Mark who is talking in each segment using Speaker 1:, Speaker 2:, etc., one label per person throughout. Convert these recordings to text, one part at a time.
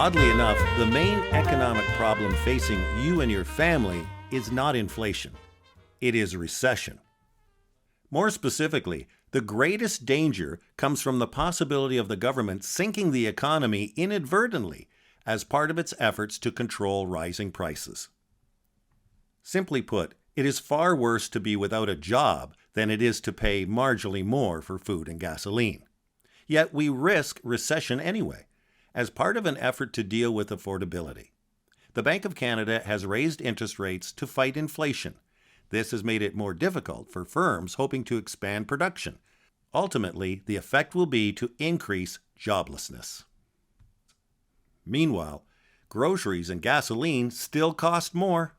Speaker 1: Oddly enough, the main economic problem facing you and your family is not inflation. It is recession. More specifically, the greatest danger comes from the possibility of the government sinking the economy inadvertently as part of its efforts to control rising prices. Simply put, it is far worse to be without a job than it is to pay marginally more for food and gasoline. Yet we risk recession anyway, as part of an effort to deal with affordability. The Bank of Canada has raised interest rates to fight inflation. This has made it more difficult for firms hoping to expand production. Ultimately, the effect will be to increase joblessness. Meanwhile, groceries and gasoline still cost more.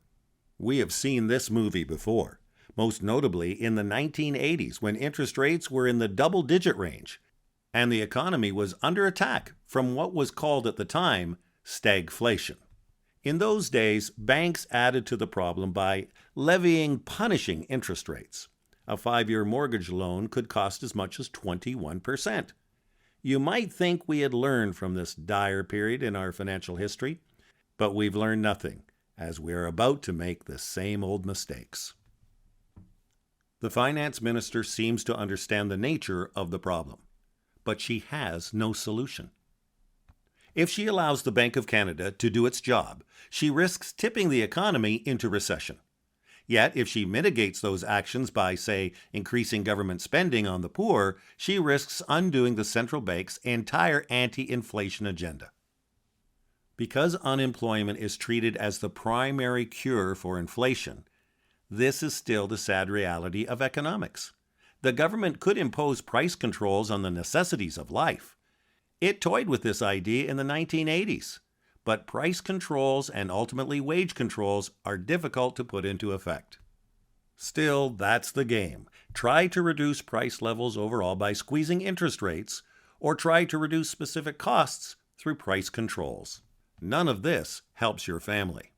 Speaker 1: We have seen this movie before, most notably in the 1980s when interest rates were in the double-digit range, and the economy was under attack from what was called at the time stagflation. In those days, banks added to the problem by levying punishing interest rates. A 5-year mortgage loan could cost as much as 21%. You might think we had learned from this dire period in our financial history, but we've learned nothing, as we are about to make the same old mistakes. The finance minister seems to understand the nature of the problem, but she has no solution. If she allows the Bank of Canada to do its job, she risks tipping the economy into recession. Yet, if she mitigates those actions by, say, increasing government spending on the poor, she risks undoing the central bank's entire anti-inflation agenda. Because unemployment is treated as the primary cure for inflation, this is still the sad reality of economics. The government could impose price controls on the necessities of life. It toyed with this idea in the 1980s, but price controls and ultimately wage controls are difficult to put into effect. Still, that's the game. Try to reduce price levels overall by squeezing interest rates, or try to reduce specific costs through price controls. None of this helps your family.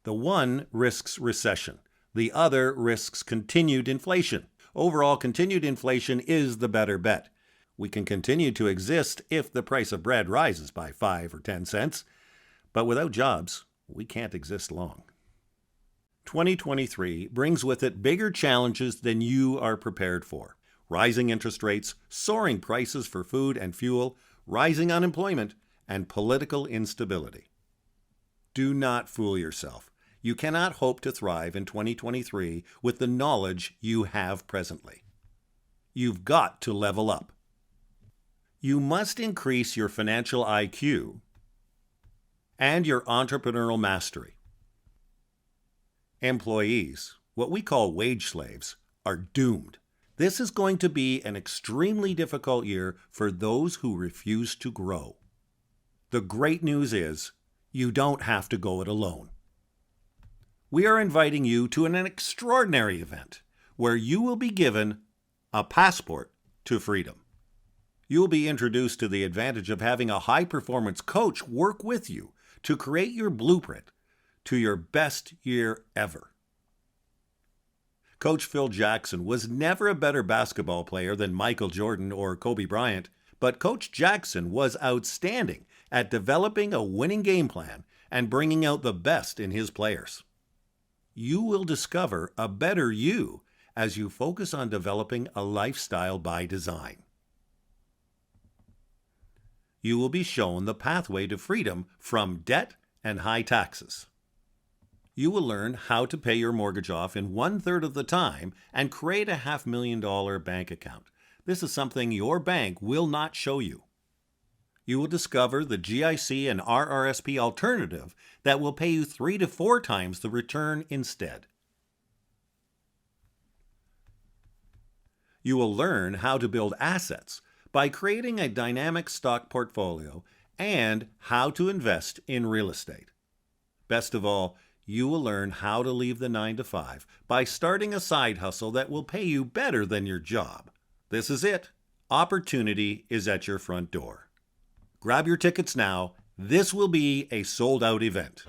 Speaker 1: The one risks recession. The other risks continued inflation. Overall, continued inflation is the better bet. We can continue to exist if the price of bread rises by 5 or 10 cents, but without jobs, we can't exist long. 2023 brings with it bigger challenges than you are prepared for. Rising interest rates, soaring prices for food and fuel, rising unemployment, and political instability. Do not fool yourself. You cannot hope to thrive in 2023 with the knowledge you have presently. You've got to level up. You must increase your financial IQ and your entrepreneurial mastery. Employees, what we call wage slaves, are doomed. This is going to be an extremely difficult year for those who refuse to grow. The great news is, you don't have to go it alone. We are inviting you to an extraordinary event where you will be given a passport to freedom. You will be introduced to the advantage of having a high-performance coach work with you to create your blueprint to your best year ever. Coach Phil Jackson was never a better basketball player than Michael Jordan or Kobe Bryant, but Coach Jackson was outstanding at developing a winning game plan and bringing out the best in his players. You will discover a better you as you focus on developing a lifestyle by design. You will be shown the pathway to freedom from debt and high taxes. You will learn how to pay your mortgage off in 1/3 of the time and create a $500,000 bank account. This is something your bank will not show you. You will discover the GIC and RRSP alternative that will pay you 3 to 4 times the return instead. You will learn how to build assets by creating a dynamic stock portfolio and how to invest in real estate. Best of all, you will learn how to leave the 9-to-5 by starting a side hustle that will pay you better than your job. This is it. Opportunity is at your front door. Grab your tickets now. This will be a sold-out event.